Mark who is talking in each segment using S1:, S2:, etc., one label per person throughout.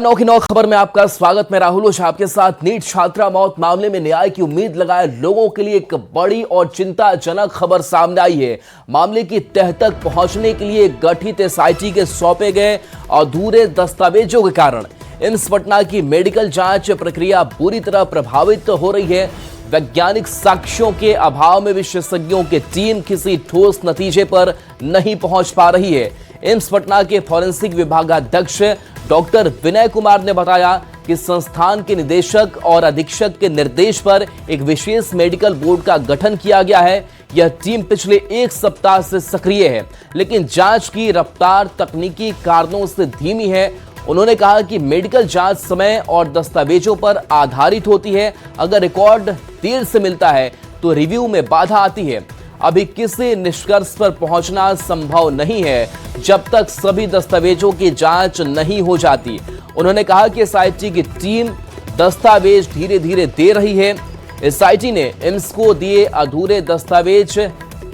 S1: नौ की नौ खबर में आपका स्वागत। मैं राहुल ओझा आपके साथ। नीट छात्रा मौत मामले में न्याय की उम्मीद लगाए लोगों के लिए एक बड़ी और चिंताजनक खबर सामने आई है। मामले की तह तक पहुंचने के लिए गठित एसआईटी के सौंपे गए अधूरे दस्तावेजों के कारण एम्स पटना की मेडिकल जांच प्रक्रिया बुरी तरह प्रभावित हो रही है। वैज्ञानिक साक्ष्यों के अभाव में विशेषज्ञों की टीम किसी ठोस नतीजे पर नहीं पहुंच पा रही है। एम्स पटना के फॉरेंसिक विभागाध्यक्ष डॉक्टर विनय कुमार ने बताया कि संस्थान के निदेशक और अधीक्षक के निर्देश पर एक विशेष मेडिकल बोर्ड का गठन किया गया है। यह टीम पिछले एक सप्ताह से सक्रिय है, लेकिन जांच की रफ्तार तकनीकी कारणों से धीमी है। उन्होंने कहा कि मेडिकल जांच समय और दस्तावेजों पर आधारित होती है। अगर रिकॉर्ड देर से मिलता है तो रिव्यू में बाधा आती है। अभी किसी निष्कर्ष पर पहुंचना संभव नहीं है जब तक सभी दस्तावेजों की जांच नहीं हो जाती। उन्होंने कहा कि एसआईटी की टीम दस्तावेज धीरे धीरे दे रही है। एसआईटी ने एम्स को दिए अधूरे दस्तावेज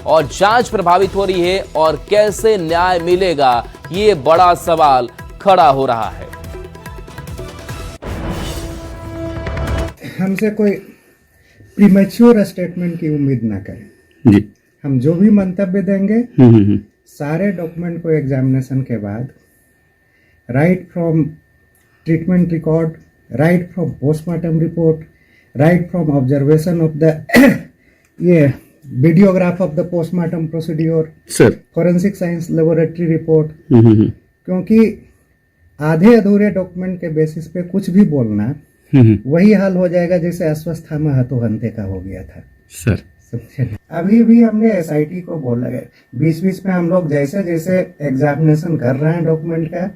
S1: और जांच प्रभावित हो रही है और कैसे न्याय मिलेगा, ये बड़ा सवाल खड़ा हो रहा है।
S2: हमसे कोई प्रीमेच्योर स्टेटमेंट की उम्मीद ना करें जी। हम जो भी मंतव्य देंगे सारे डॉक्यूमेंट को एग्जामिनेशन के बाद, right from treatment record, right from postmortem report, right from observation of the ये videograph of the postmortem procedure, forensic science laboratory report, क्योंकि आधे अधूरे डॉक्यूमेंट के बेसिस पे कुछ भी बोलना वही हाल हो जाएगा जैसे अश्वस्थामा हतोहंते का हो गया था सर। अभी भी हमने एसआईटी को बोला है, बीच बीच में हम लोग जैसे जैसे एग्जामिनेशन कर रहे हैं डॉक्यूमेंट का,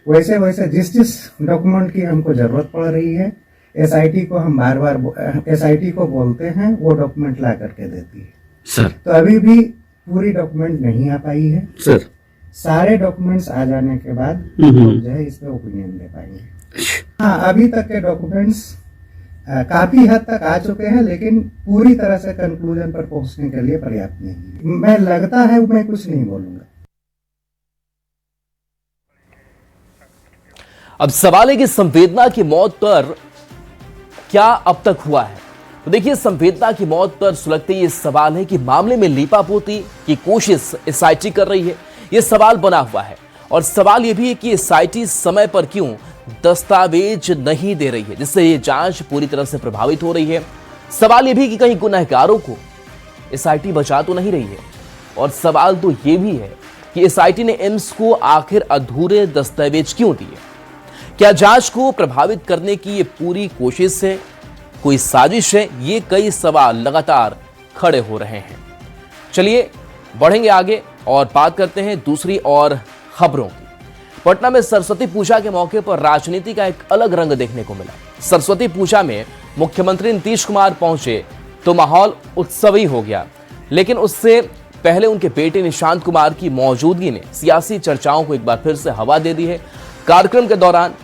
S2: वैसे वैसे जिस डॉक्यूमेंट की हमको जरूरत पड़ रही है एसआईटी को हम बार बार एसआईटी को बोलते हैं, वो डॉक्यूमेंट ला करके देती है सर। तो अभी भी पूरी डॉक्यूमेंट नहीं आ पाई है सर। सारे डॉक्यूमेंट्स आ जाने के बाद हम लोग जो है इस पे ओपिनियन दे पाएंगे। हाँ, अभी तक के डॉक्यूमेंट्स काफी हद तक आ चुके हैं, लेकिन पूरी तरह से कंक्लूजन पर पहुंचने के लिए पर्याप्त नहीं। मैं लगता है मैं कुछ नहीं बोलूंगा।
S1: अब सवाल है कि संवेदना की मौत पर क्या अब तक हुआ है। तो देखिए, संवेदना की मौत पर सुलगते ये सवाल है कि मामले में लीपापोती की कोशिश एसआईटी कर रही है। यह सवाल बना हुआ है और सवाल यह भी है कि एसआईटी समय पर क्यों दस्तावेज नहीं दे रही है, जिससे ये जांच पूरी तरह से प्रभावित हो रही है। सवाल यह भी कि कहीं गुनहगारों को एसआईटी बचा तो नहीं रही है, और सवाल तो यह भी है कि एसआईटी ने एम्स को आखिर अधूरे दस्तावेज क्यों दिए। क्या जांच को प्रभावित करने की ये पूरी कोशिश है, कोई साजिश है? ये कई सवाल लगातार खड़े हो रहे हैं। चलिए बढ़ेंगे आगे और बात करते हैं दूसरी और खबरों की। पटना में सरस्वती पूजा के मौके पर राजनीति का एक अलग रंग देखने को मिला। सरस्वती पूजा में मुख्यमंत्री नीतीश कुमार पहुंचे तो माहौल उत्सवी हो गया, लेकिन उससे पहले उनके बेटे निशांत कुमार की मौजूदगी ने सियासी चर्चाओं को एक बार फिर से हवा दे दी है। कार्यक्रम के दौरान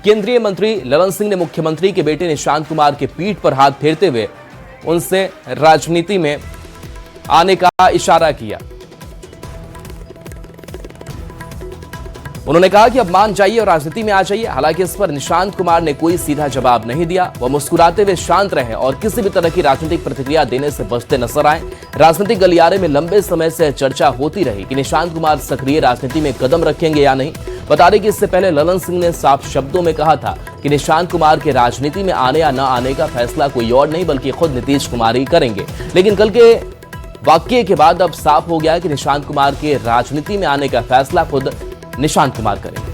S1: केंद्रीय मंत्री ललन सिंह ने मुख्यमंत्री के बेटे निशांत कुमार के पीठ पर हाथ फेरते हुए उनसे राजनीति में आने का इशारा किया। उन्होंने कहा कि अब मान जाइए और राजनीति में आ जाइए। हालांकि इस पर निशांत कुमार ने कोई सीधा जवाब नहीं दिया। वह मुस्कुराते हुए शांत रहे और किसी भी तरह की राजनीतिक प्रतिक्रिया देने से बचते नजर आए। राजनीतिक गलियारे में लंबे समय से चर्चा होती रही कि निशांत कुमार सक्रिय राजनीति में कदम रखेंगे या नहीं। बता दें कि इससे पहले ललन सिंह ने साफ शब्दों में कहा था कि निशांत कुमार के राजनीति में आने या न आने का फैसला कोई और नहीं बल्कि खुद नीतीश कुमार ही करेंगे। लेकिन कल के वाकये के बाद अब साफ हो गया कि निशांत कुमार के राजनीति में आने का फैसला खुद निशांत कुमार करेंगे।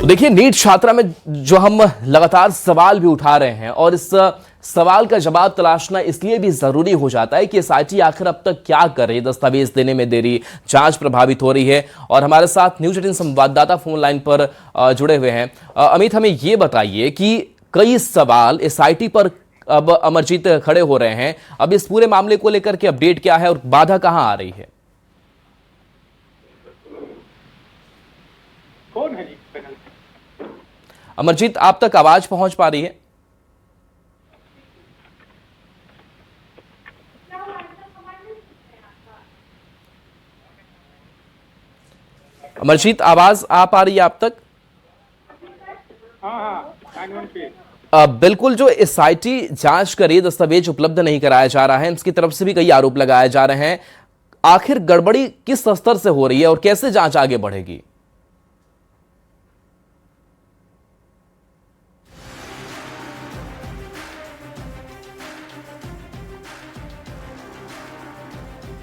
S1: तो देखिए, नीट छात्रा में जो हम लगातार सवाल भी उठा रहे हैं और इस सवाल का जवाब तलाशना इसलिए भी जरूरी हो जाता है कि एसआईटी आखिर अब तक क्या कर रही है। दस्तावेज देने में देरी, जांच प्रभावित हो रही है। और हमारे साथ न्यूज 18 संवाददाता फोन लाइन पर जुड़े हुए हैं। अमित, हमें ये बताइए कि कई सवाल एसआईटी पर अब अमरजीत खड़े हो रहे हैं। अब इस पूरे मामले को लेकर के अपडेट क्या है और बाधा कहां आ रही है?
S3: कौन है जी?
S1: अमरजीत, आप तक आवाज पहुंच पा रही है? अमरजीत, आवाज आ पा रही है आप तक? बिल्कुल, जो एसआईटी जांच करी दस्तावेज उपलब्ध नहीं कराया जा रहा है, इसकी तरफ से भी कई आरोप लगाए जा रहे हैं। आखिर गड़बड़ी किस स्तर से हो रही है और कैसे जांच आगे बढ़ेगी?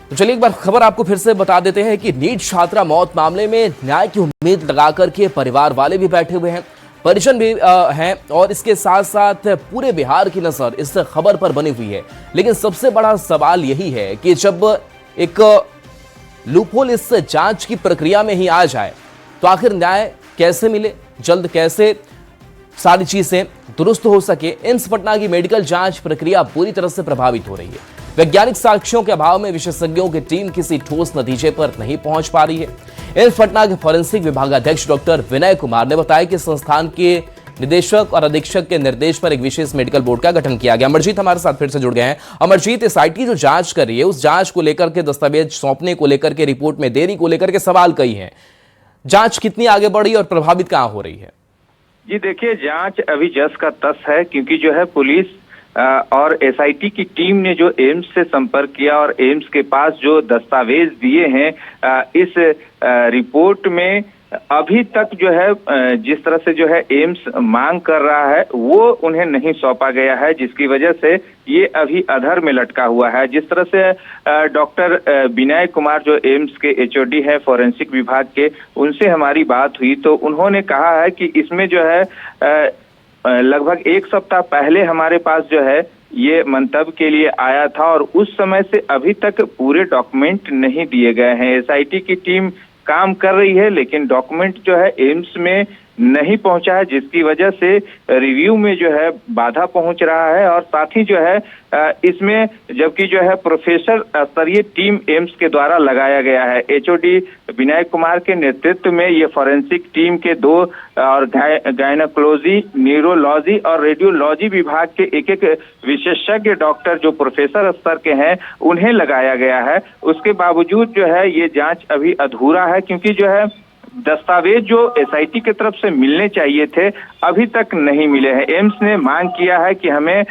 S1: तो चलिए एक बार खबर आपको फिर से बता देते हैं कि नीट छात्रा मौत मामले में न्याय की उम्मीद लगाकर के परिवार वाले भी बैठे हुए हैं, परिजन भी हैं और इसके साथ साथ पूरे बिहार की नजर इस खबर पर बनी हुई है। लेकिन सबसे बड़ा सवाल यही है कि जब एक लूपहोल इस जांच की प्रक्रिया में ही आ जाए तो आखिर न्याय कैसे मिले, जल्द कैसे सारी चीजें दुरुस्त हो सके। एम्स पटना की मेडिकल जांच प्रक्रिया पूरी तरह से प्रभावित हो रही है। वैज्ञानिक साक्ष्यों के अभाव में विशेषज्ञों की टीम किसी ठोस नतीजे पर नहीं पहुंच पा रही है। एम्स पटना के फॉरेंसिक विभागाध्यक्ष डॉक्टर विनय कुमार ने बताया कि संस्थान के निदेशक और अधीक्षक के निर्देश पर एक विशेष मेडिकल बोर्ड का गठन किया गया। अमरजीत हमारे साथ फिर से जुड़ गए हैं। अमरजीत, एसआईटी जो जांच कर रही है उस जांच को लेकर के, दस्तावेज सौंपने को लेकर के, रिपोर्ट में देरी को लेकर के सवाल कई हैं। जांच कितनी आगे बढ़ी और प्रभावित कहां हो रही है?
S3: जी देखिए, जांच अभी जस का तस है, क्योंकि जो है पुलिस और एसआईटी की टीम ने जो एम्स से संपर्क किया और एम्स के पास जो दस्तावेज दिए हैं, इस रिपोर्ट में अभी तक जो है जिस तरह से जो है एम्स मांग कर रहा है वो उन्हें नहीं सौंपा गया है, जिसकी वजह से ये अभी अधर में लटका हुआ है। जिस तरह से डॉक्टर विनय कुमार जो एम्स के एचओडी है फॉरेंसिक विभाग के, उनसे हमारी बात हुई तो उन्होंने कहा है कि इसमें जो है लगभग एक सप्ताह पहले हमारे पास जो है ये मंतव्य के लिए आया था और उस समय से अभी तक पूरे डॉक्यूमेंट नहीं दिए गए हैं। एसआईटी की टीम काम कर रही है लेकिन डॉक्यूमेंट जो है एम्स में नहीं पहुंचा है, जिसकी वजह से रिव्यू में जो है बाधा पहुंच रहा है। और साथ ही जो है इसमें जबकि जो है प्रोफेसर स्तरीय टीम एम्स के द्वारा लगाया गया है। एचओडी विनय कुमार के नेतृत्व में ये फॉरेंसिक टीम के 2 और गायनोकोलॉजी, न्यूरोलॉजी और रेडियोलॉजी विभाग के एक विशेषज्ञ डॉक्टर जो प्रोफेसर स्तर के हैं उन्हें लगाया गया है। उसके बावजूद जो है ये जांच अभी अधूरा है, क्योंकि जो है दस्तावेज जो एसआईटी की तरफ से मिलने चाहिए थे अभी तक नहीं मिले हैं। एम्स ने मांग किया है कि हमें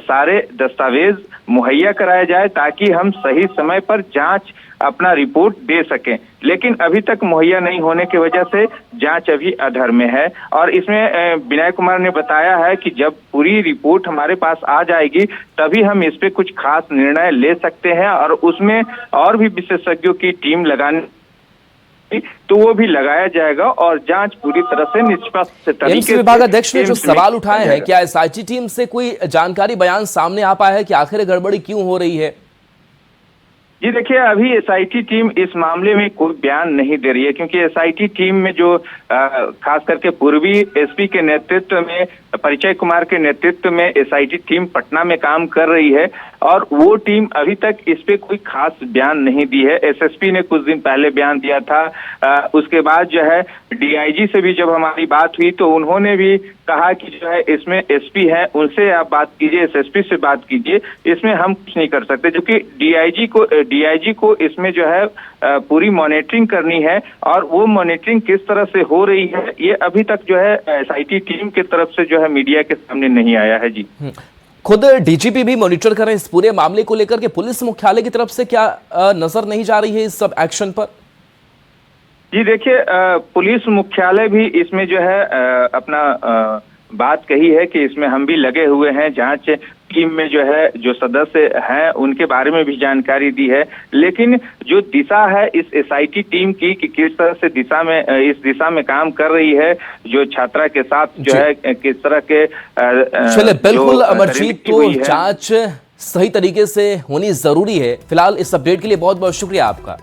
S3: सारे दस्तावेज मुहैया कराया जाए ताकि हम सही समय पर जांच अपना रिपोर्ट दे सकें, लेकिन अभी तक मुहैया नहीं होने की वजह से जांच अभी अधर में है। और इसमें विनय कुमार ने बताया है कि जब पूरी रिपोर्ट हमारे पास आ जाएगी तभी हम इस पे कुछ खास निर्णय ले सकते हैं और उसमें और भी विशेषज्ञों की टीम लगाने तो वो भी लगाया जाएगा और जांच पूरी तरह से निष्पक्ष तरीके
S1: एम्स विभागाध्यक्ष ने जो सवाल उठाए हैं, क्या एसआईटी टीम से कोई जानकारी बयान सामने आ पाया है कि आखिर गड़बड़ी क्यों हो रही है?
S3: जी देखिए, अभी एसआईटी टीम इस मामले में कोई बयान नहीं दे रही है, क्योंकि एसआईटी टीम में जो खास करके पूर्वी एसपी के नेतृत्व में, परिचय कुमार के नेतृत्व में एसआईटी टीम पटना में काम कर रही है और वो टीम अभी तक इस पे कोई खास बयान नहीं दी है। एसएसपी ने कुछ दिन पहले बयान दिया था। उसके बाद जो है डीआईजी से भी जब हमारी बात हुई तो उन्होंने भी कहा कि जो है इसमें एसपी है उनसे आप बात कीजिए, एसएसपी से बात कीजिए, इसमें हम कुछ नहीं कर सकते। क्योंकि डीआईजी को इसमें जो है पूरी मॉनिटरिंग करनी है और वो मॉनिटरिंग किस तरह से हो रही है ये अभी तक जो है एसआईटी टीम की तरफ से जो है मीडिया के सामने नहीं आया है। जी,
S1: खुद डीजीपी भी मॉनिटर कर रहे हैं इस पूरे मामले को लेकर के, पुलिस मुख्यालय की तरफ से क्या नजर नहीं जा रही है इस सब एक्शन पर?
S3: जी देखिए, पुलिस मुख्यालय भी इसमें जो है अपना बात कही है कि इसमें हम भी लगे हुए हैं। जांच टीम में जो है जो सदस्य हैं उनके बारे में भी जानकारी दी है, लेकिन जो दिशा है इस एसआईटी टीम की कि किस तरह से इस दिशा में काम कर रही है, जो छात्रा के साथ जो है किस तरह के
S1: चले बिल्कुल अमरजीत, तो जांच सही तरीके से होनी जरूरी है। फिलहाल इस अपडेट के लिए बहुत बहुत शुक्रिया आपका।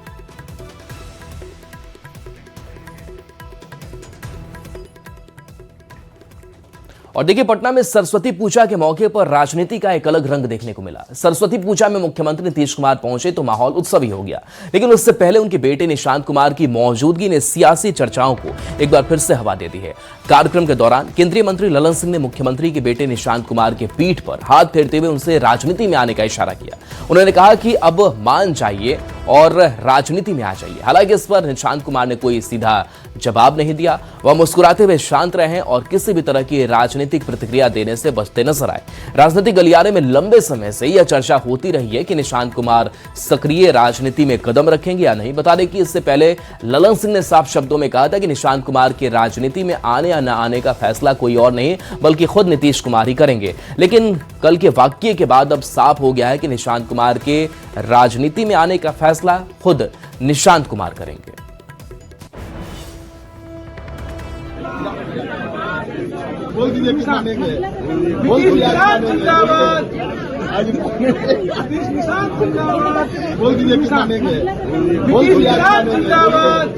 S1: और देखिए, पटना में सरस्वती पूजा के मौके पर राजनीति का एक अलग रंग देखने को मिला। सरस्वती पूजा में मुख्यमंत्री नीतीश कुमार पहुंचे तो माहौल उत्सवी हो गया, लेकिन उससे पहले उनके बेटे निशांत कुमार की मौजूदगी ने सियासी चर्चाओं को एक बार फिर से हवा दे दी है। कार्यक्रम के दौरान केंद्रीय मंत्री ललन सिंह ने मुख्यमंत्री के बेटे निशांत कुमार के पीठ पर हाथ फेरते हुए उनसे राजनीति में आने का इशारा किया। उन्होंने कहा कि अब मान जाइए और राजनीति में आ जाइए। हालांकि इस पर निशांत कुमार ने कोई सीधा जवाब नहीं दिया। वह मुस्कुराते हुए शांत रहे और किसी भी तरह की राजनीतिक प्रतिक्रिया देने से बचते नजर आए। राजनीतिक गलियारे में लंबे समय से यह चर्चा होती रही है कि निशांत कुमार सक्रिय राजनीति में कदम रखेंगे या नहीं। बता दें कि इससे पहले ललन सिंह ने साफ शब्दों में कहा था कि निशांत कुमार के राजनीति में आने या न आने का फैसला कोई और नहीं बल्कि खुद नीतीश कुमार ही करेंगे। लेकिन कल के वाकये के बाद अब साफ हो गया है कि निशांत कुमार के राजनीति में आने का फैसला खुद निशांत कुमार करेंगे।
S4: बोल दीजिए किसाने के बोल दीजिए जिंदाबाद बोल दीजिए किसाने के बोल दीजिए जिंदाबाद।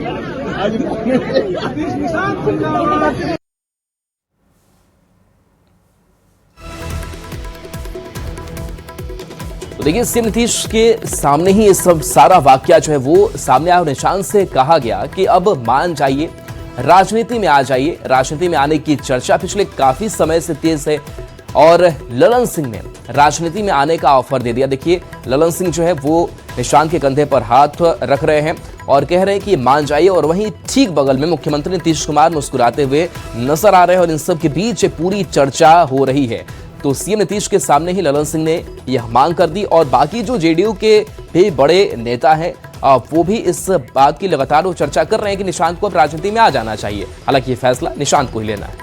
S1: तो देखिए सीएम नीतीश के सामने ही ये सब सारा वाकया जो है वो सामने आया। निशांत से कहा गया कि अब मान जाइए, राजनीति में आ जाइए। राजनीति में आने की चर्चा पिछले काफी समय से तेज है और ललन सिंह ने राजनीति में आने का ऑफर दे दिया। देखिए ललन सिंह जो है वो निशांत के कंधे पर हाथ रख रहे हैं और कह रहे हैं कि मान जाइए, और वहीं ठीक बगल में मुख्यमंत्री नीतीश कुमार मुस्कुराते हुए नजर आ रहे हैं और इन सब के बीच पूरी चर्चा हो रही है। तो सीएम नीतीश के सामने ही ललन सिंह ने यह मांग कर दी और बाकी जो जेडीयू के भी बड़े नेता हैं वो भी इस बात की लगातार वो चर्चा कर रहे हैं कि निशांत को अब राजनीति में आ जाना चाहिए। हालांकि ये फैसला निशांत को ही लेना है।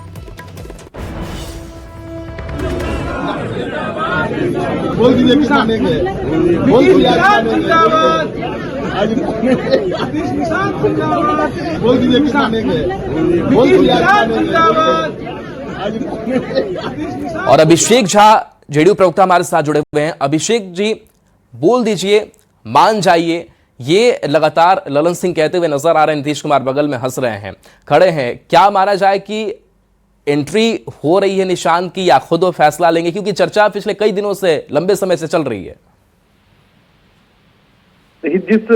S4: बोल दीजिए किसाने के बोल दीजिए जिंदाबाद बोल दीजिए किसाने के बोल दीजिए जिंदाबाद।
S1: और अभिषेक झा जेडीयू प्रवक्ता हमारे साथ जुड़े हुए हैं। अभिषेक जी बोल दीजिए, मान जाइए, ये लगातार ललन सिंह कहते हुए नजर आ रहे हैं। नीतीश कुमार बगल में हंस रहे हैं, खड़े हैं। क्या माना जाए कि एंट्री हो रही है निशांत की या खुद वो फैसला लेंगे, क्योंकि चर्चा पिछले कई दिनों से लंबे समय से चल रही है।
S5: जिस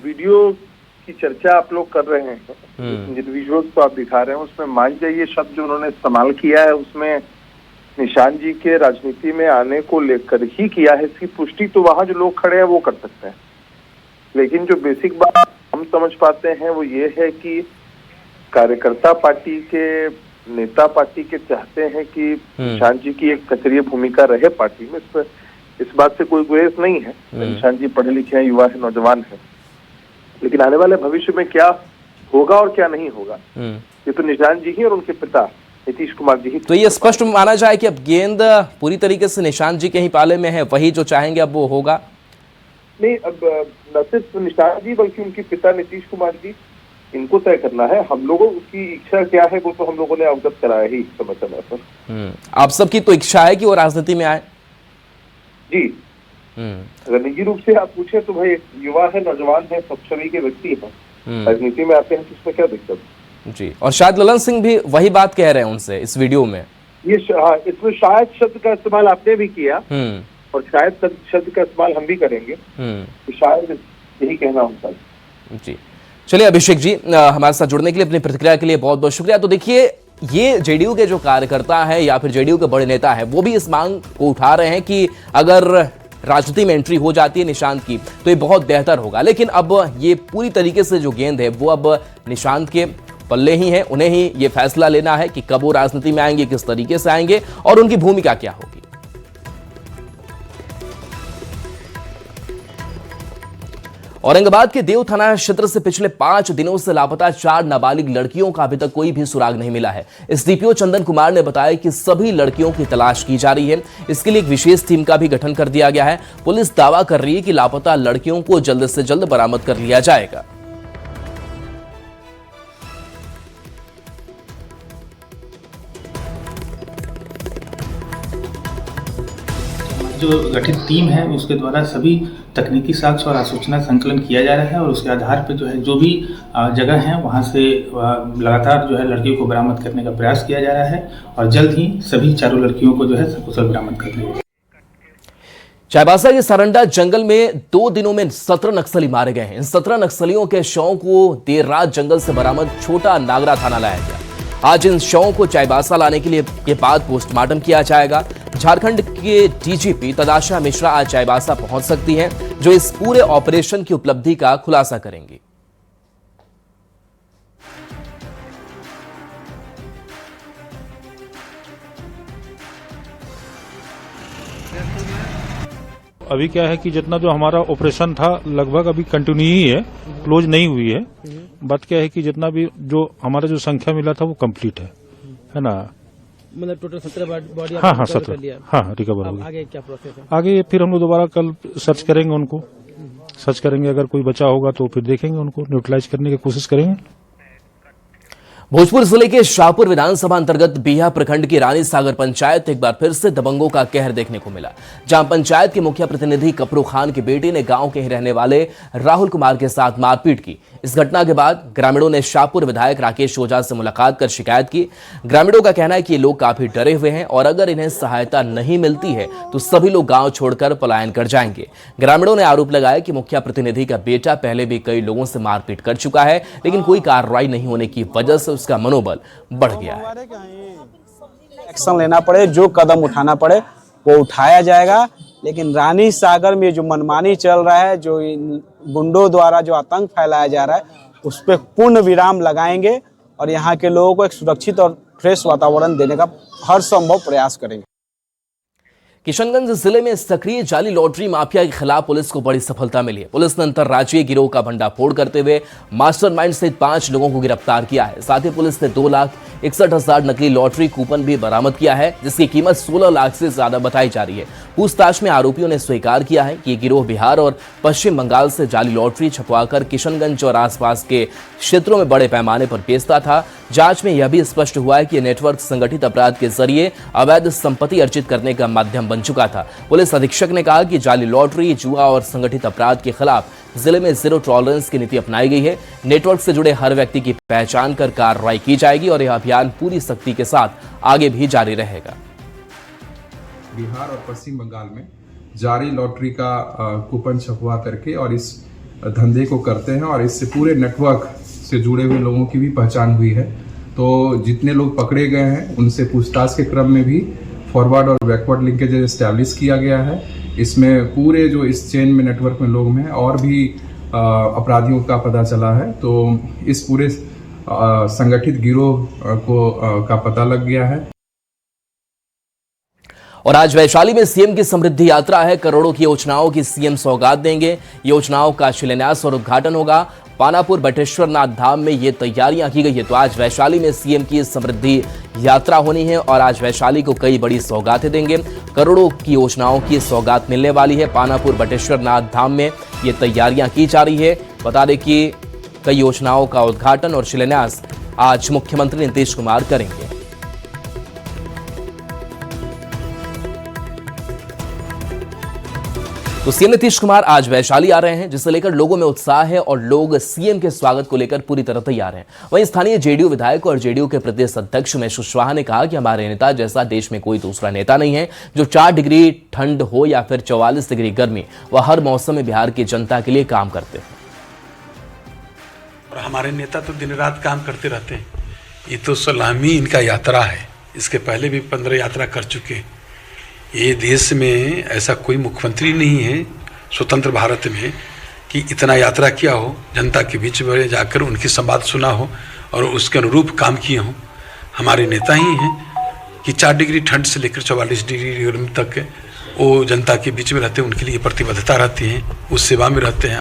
S5: वीडियो की चर्चा आप लोग कर रहे हैं, जिन विजुअल्स को आप दिखा रहे हैं, उसमें मान जाइए शब्द जो उन्होंने इस्तेमाल किया है उसमें निशांत जी के राजनीति में आने को लेकर ही किया है। इसकी पुष्टि तो वहां जो लोग खड़े हैं वो कर सकते हैं, लेकिन जो बेसिक बात हम समझ पाते हैं वो ये है कि कार्यकर्ता पार्टी के, नेता पार्टी के चाहते हैं कि निशांत जी की एक सक्रिय भूमिका रहे पार्टी में। इस बात से कोई गुरेज नहीं है। निशांत जी पढ़े लिखे हैं, युवा है, नौजवान है, लेकिन आने वाले भविष्य में क्या होगा और क्या नहीं होगा ये तो निशांत जी ही और उनके पिता नीतीश कुमार जी ही।
S1: तो ये स्पष्ट माना जाए कि अब गेंद पूरी तरीके से निशांत जी के ही पाले में है, वही जो चाहेंगे अब वो होगा?
S5: नहीं, अब न सिर्फ निशांत जी बल्कि उनके पिता नीतीश कुमार जी, इनको तय करना है। हम लोगों की इच्छा क्या है वो तो हम लोगों ने अवगत कराया ही समय समय पर।
S1: आप सबकी तो इच्छा है कि वो राजनीति में आए?
S5: जी, अगर निजी रूप से आप पूछे तो भाई युवा है, नौजवान है, सब सभी के व्यक्ति है, राजनीति में आते हैं तो इसमें क्या दिक्कत
S1: जी। और शायद ललन सिंह भी वही बात कह रहे हैं उनसे इस वीडियो में।
S5: ये इसमें शायद शब्द का इस्तेमाल आपने भी किया और शायद शब्द का इस्तेमाल हम भी करेंगे, तो शायद यही कहना होता
S1: जी। चलिए अभिषेक जी, हमारे साथ जुड़ने के लिए, अपनी प्रतिक्रिया के लिए बहुत बहुत शुक्रिया। तो देखिए ये जेडीयू के जो कार्यकर्ता है या फिर जेडीयू के बड़े नेता है वो भी इस मांग को उठा रहे हैं कि अगर राजनीति में एंट्री हो जाती है निशांत की तो ये बहुत बेहतर होगा। लेकिन अब ये पूरी तरीके से जो गेंद है वो अब निशांत के पल्ले ही है। उन्हें ही ये फैसला लेना है कि कब वो राजनीति में आएंगे, किस तरीके से आएंगे और उनकी भूमिका क्या होगी। औरंगाबाद के देव थाना क्षेत्र से पिछले 5 दिनों से लापता 4 नाबालिग लड़कियों का अभी तक कोई भी सुराग नहीं मिला है। एसडीपीओ चंदन कुमार ने बताया कि सभी लड़कियों की तलाश की जा रही है। इसके लिए एक विशेष टीम का भी गठन कर दिया गया है। पुलिस दावा कर रही है कि लापता लड़कियों को जल्द से जल्द बरामद कर लिया जाएगा।
S6: जो गठित टीम है उसके द्वारा सभी तकनीकी साक्ष्य और आसूचना संकलन किया जा रहा है और उसके आधार पर जो है जो भी जगह है वहां से लगातार जो है लड़कियों को बरामद करने का प्रयास किया जा रहा है और जल्द ही सभी चारों लड़कियों को जो है सकुशल बरामद कर लिया।
S1: चाईबासा के सारंडा जंगल में 2 दिनों में 17 नक्सली मारे गए हैं। इन 17 नक्सलियों के शवों को देर रात जंगल से बरामद छोटा नागरा थाना लाया गया। आज इन शवों को चाईबासा लाने के बाद पोस्टमार्टम किया जाएगा। झारखंड के डीजीपी तदाशा मिश्रा आज चाईबासा पहुंच सकती हैं, जो इस पूरे ऑपरेशन की उपलब्धि का खुलासा करेंगी।
S7: अभी क्या है कि जितना जो हमारा ऑपरेशन था लगभग अभी कंटिन्यू ही है, क्लोज नहीं हुई है। बात क्या है कि जितना भी जो हमारा जो संख्या मिला था वो कंप्लीट है ना।
S8: मतलब टोटल 17 बॉडी
S7: हाँ 17 हाँ रिकवर हो गई।
S8: आगे क्या प्रोसेस है?
S7: आगे फिर हम लोग दोबारा कल सर्च करेंगे, उनको सर्च करेंगे। अगर कोई बचा होगा तो फिर देखेंगे, उनको न्यूट्रलाइज करने की कोशिश करेंगे।
S1: भोजपुर जिले के शाहपुर विधानसभा अंतर्गत बिया प्रखंड की रानी सागर पंचायत एक बार फिर से दबंगों का कहर देखने को मिला, जहां पंचायत के मुखिया प्रतिनिधि कपरू खान की बेटी ने गांव के ही रहने वाले राहुल कुमार के साथ मारपीट की। इस घटना के बाद ग्रामीणों ने शाहपुर विधायक राकेश ओझा से मुलाकात कर शिकायत की। ग्रामीणों का कहना है कि ये लोग काफी डरे हुए हैं और अगर इन्हें सहायता नहीं मिलती है तो सभी लोग गांव छोड़कर पलायन कर जाएंगे। ग्रामीणों ने आरोप लगाया कि मुखिया प्रतिनिधि का बेटा पहले भी कई लोगों से मारपीट कर चुका है, लेकिन कोई कार्रवाई नहीं होने की वजह से उसका मनोबल बढ़ गया है।
S9: एक्शन लेना पड़े, जो कदम उठाना पड़े वो उठाया जाएगा, लेकिन रानी सागर में जो मनमानी चल रहा है, जो गुंडों द्वारा जो आतंक फैलाया जा रहा है, उस पर पूर्ण विराम लगाएंगे और यहाँ के लोगों को एक सुरक्षित और फ्रेश वातावरण देने का हर संभव प्रयास करेंगे।
S1: किशनगंज जिले में सक्रिय जाली लॉटरी माफिया के खिलाफ पुलिस को बड़ी सफलता मिली है। पुलिस ने अंतरराज्यीय गिरोह का भंडाफोड़ करते हुए मास्टरमाइंड सहित 5 लोगों को गिरफ्तार किया है। साथ ही पुलिस ने 2,61,000 नकली लॉटरी कूपन भी बरामद किया है, जिसकी कीमत 16 लाख से ज्यादा बताई जा रही है। पूछताछ में आरोपियों ने स्वीकार किया है कि गिरोह बिहार और पश्चिम बंगाल से जाली लॉटरी छपवाकर किशनगंज और आसपास के क्षेत्रों में बड़े पैमाने पर बेचता था। जांच में यह भी स्पष्ट हुआ है कि यह नेटवर्क संगठित अपराध के जरिए अवैध संपत्ति अर्जित करने का माध्यम बन चुका था। पुलिस अधीक्षक ने कहा कि जाली लॉटरी, जुआ और संगठित अपराध के खिलाफ जिले में जीरो टॉलरेंस की नीति अपनाई गई है। नेटवर्क से जुड़े हर व्यक्ति की पहचान कर कार्रवाई की जाएगी और यह अभियान पूरी सख्ती के साथ आगे भी जारी रहेगा।
S10: बिहार और पश्चिम बंगाल में जारी लॉटरी का कूपन छपवा करके और इस धंधे को करते हैं और इससे पूरे नेटवर्क से जुड़े हुए लोगों की भी पहचान हुई है। तो जितने लोग पकड़े गए हैं उनसे पूछताछ के क्रम में भी फॉरवर्ड और बैकवर्ड लिंकेज एस्टैब्लिश किया गया है। इसमें पूरे जो इस चेन में नेटवर्क में लोग हैं और भी अपराधियों का पता चला है। तो इस पूरे संगठित गिरोह का पता लग गया है।
S1: और आज वैशाली में सीएम की समृद्धि यात्रा है। करोड़ों की योजनाओं की सीएम सौगात देंगे। योजनाओं का शिलान्यास और उद्घाटन होगा। पानापुर बटेश्वर नाथ धाम में ये तैयारियां की गई है। तो आज वैशाली में सीएम की समृद्धि यात्रा होनी है और आज वैशाली को कई बड़ी सौगातें देंगे। करोड़ों की योजनाओं की सौगात मिलने वाली है। पानापुर बटेश्वर नाथ धाम में ये तैयारियां की जा रही है। बता दें कि कई योजनाओं का उद्घाटन और शिलान्यास आज मुख्यमंत्री नीतीश कुमार करेंगे। तो सीएम नीतीश कुमार आज वैशाली आ रहे हैं, जिसे लेकर लोगों में उत्साह है और लोग सीएम के स्वागत को लेकर पूरी तरह तैयार हैं। वहीं स्थानीय जेडीयू विधायक और जेडीयू के प्रदेश अध्यक्ष उमेश कुशवाहा ने कहा कि हमारे नेता जैसा देश में कोई दूसरा नेता नहीं है। जो 4 डिग्री ठंड हो या फिर 44 डिग्री गर्मी, वह हर मौसम में बिहार की जनता के लिए काम करते हैं।
S11: और हमारे नेता तो दिन रात काम करते रहते हैं। ये तो 16वीं इनका यात्रा है। इसके पहले भी 15 यात्रा कर चुके हैं। ये देश में ऐसा कोई मुख्यमंत्री नहीं है स्वतंत्र भारत में कि इतना यात्रा किया हो, जनता के बीच में जाकर उनकी संवाद सुना हो और उसके अनुरूप काम किए हों। हमारे नेता ही हैं कि 4 डिग्री ठंड से लेकर 44 डिग्री गर्मी तक वो जनता के बीच में रहते हैं। उनके लिए प्रतिबद्धता रहती है, उस सेवा में रहते हैं।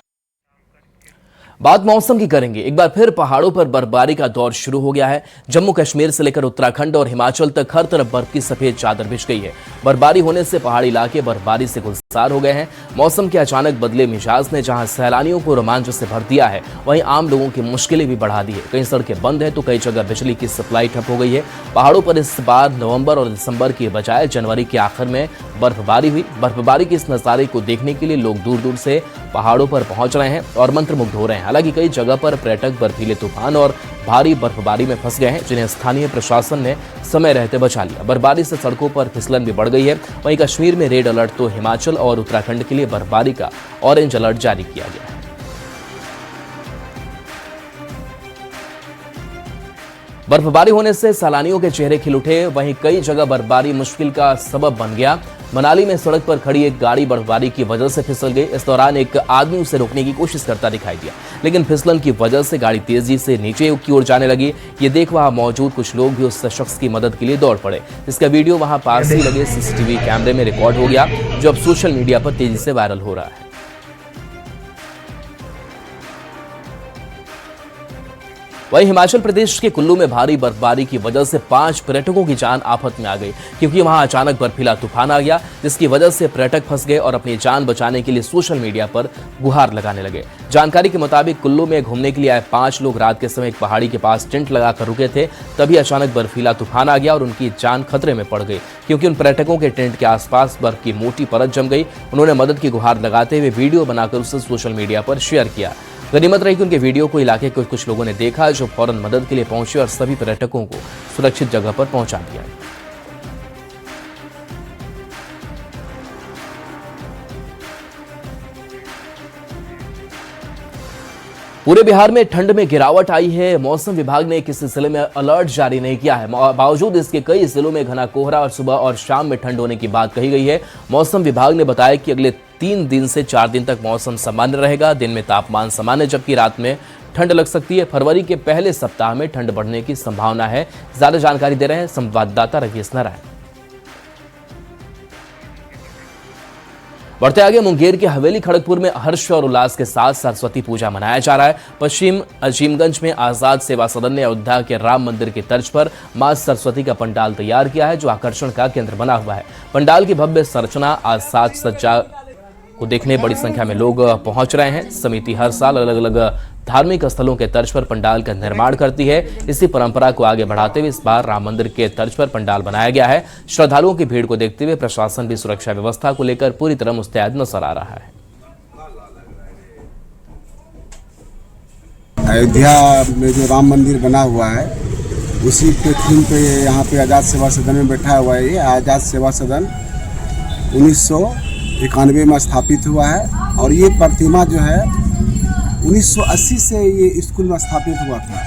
S1: बात मौसम की करेंगे। एक बार फिर पहाड़ों पर बर्फबारी का दौर शुरू हो गया है। जम्मू कश्मीर से लेकर उत्तराखंड और हिमाचल तक हर तरफ बर्फ की सफेद चादर बिछ गई है। बर्फबारी होने से पहाड़ी इलाके बर्फबारी से गुलजार हो गए हैं। मौसम के अचानक बदले मिजाज ने जहां सैलानियों को रोमांच से भर दिया है, वहीं आम लोगों की मुश्किलें भी बढ़ा दी है। कई सड़कें बंद है तो कई जगह बिजली की सप्लाई ठप हो गई है। पहाड़ों पर इस बार नवंबर और दिसंबर की बजाय जनवरी के आखिर में बर्फबारी हुई। बर्फबारी के इस नजारे को देखने के लिए लोग दूर दूर से पहाड़ों पर पहुंच रहे हैं और मंत्रमुग्ध हो रहे हैं। हालांकि कई जगह पर पर्यटक बर्फीले तूफान और भारी बर्फबारी में फंस गए हैं, जिन्हें स्थानीय प्रशासन ने समय रहते बचा लिया। बर्फबारी से सड़कों पर फिसलन भी बढ़ गई है। वहीं कश्मीर में रेड अलर्ट तो हिमाचल और उत्तराखंड के लिए बर्फबारी का ऑरेंज अलर्ट जारी किया गया है। बर्फबारी होने से सैलानियों के चेहरे खिल उठे। वहीं कई जगह बर्फबारी मुश्किल का सबब बन गया। मनाली में सड़क पर खड़ी एक गाड़ी बर्फबारी की वजह से फिसल गई। इस दौरान एक आदमी उसे रोकने की कोशिश करता दिखाई दिया, लेकिन फिसलन की वजह से गाड़ी तेजी से नीचे की ओर जाने लगी। ये देख वहां मौजूद कुछ लोग भी उस शख्स की मदद के लिए दौड़ पड़े। इसका वीडियो वहां पास ही लगे सीसीटीवी कैमरे में रिकॉर्ड हो गया, जो अब सोशल मीडिया पर तेजी से वायरल हो रहा है। वहीं हिमाचल प्रदेश के कुल्लू में भारी बर्फबारी की वजह से 5 पर्यटकों की जान आफत में आ गई, क्योंकि वहां अचानक बर्फीला तूफान आ गया, जिसकी वजह से पर्यटक फंस गए और अपनी जान बचाने के लिए सोशल मीडिया पर गुहार लगाने लगे। जानकारी के मुताबिक कुल्लू में घूमने के लिए आए 5 लोग रात के समय एक पहाड़ी के पास टेंट लगाकर रुके थे। तभी अचानक बर्फीला तूफान आ गया और उनकी जान खतरे में पड़ गई, क्योंकि उन पर्यटकों के टेंट के आसपास बर्फ की मोटी परत जम गई। उन्होंने मदद की गुहार लगाते हुए वीडियो बनाकर उसे सोशल मीडिया पर शेयर किया। गनीमत रही कि उनके वीडियो को इलाके के कुछ लोगों ने देखा, जो फौरन मदद के लिए पहुंचे और सभी पर्यटकों को सुरक्षित जगह पर पहुंचा दिया। पूरे बिहार में ठंड में गिरावट आई है। मौसम विभाग ने किसी जिले में अलर्ट जारी नहीं किया है। बावजूद इसके कई जिलों में घना कोहरा और सुबह और शाम में ठंड होने की बात कही गई है। मौसम विभाग ने बताया कि अगले 3 दिन से 4 दिन तक मौसम सामान्य रहेगा। दिन में तापमान सामान्य, जबकि रात में ठंड लग सकती है। फरवरी के पहले सप्ताह में ठंड बढ़ने की संभावना है। ज्यादा जानकारी दे रहे हैं संवाददाता रवीश नारायण। बढ़ते आगे, मुंगेर के हवेली खड़गपुर में हर्ष और उल्लास के साथ सरस्वती पूजा मनाया जा रहा है। पश्चिम अजीमगंज में आजाद सेवा सदन ने अयोध्या के राम मंदिर की तर्ज पर मां सरस्वती का पंडाल तैयार किया है, जो आकर्षण का केंद्र बना हुआ है। पंडाल की भव्य संरचना, आज साज सज्जा को देखने बड़ी संख्या में लोग पहुंच रहे हैं। समिति हर साल अलग अलग धार्मिक स्थलों के तर्ज पर पंडाल का निर्माण करती है। इसी परंपरा को आगे बढ़ाते हुए इस बार राम मंदिर के तर्ज पर पंडाल बनाया गया है। श्रद्धालुओं की भीड़ को देखते हुए प्रशासन भी सुरक्षा व्यवस्था को लेकर पूरी तरह मुस्तैद नजर आ रहा है।
S12: अयोध्या में जो राम मंदिर बना हुआ है, उसी के थीम पे यहाँ पे आजाद सेवा सदन में बैठा हुआ है। ये आजाद सेवा सदन 1991 में स्थापित हुआ है और ये प्रतिमा जो है 1980 से ये स्कूल में स्थापित हुआ था,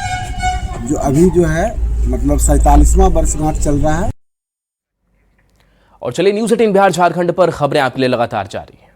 S12: जो अभी जो है मतलब 47वां वर्षगांठ चल रहा है।
S1: और चलिए, न्यूज़ 18 बिहार झारखंड पर खबरें आपके लिए लगातार जारी है।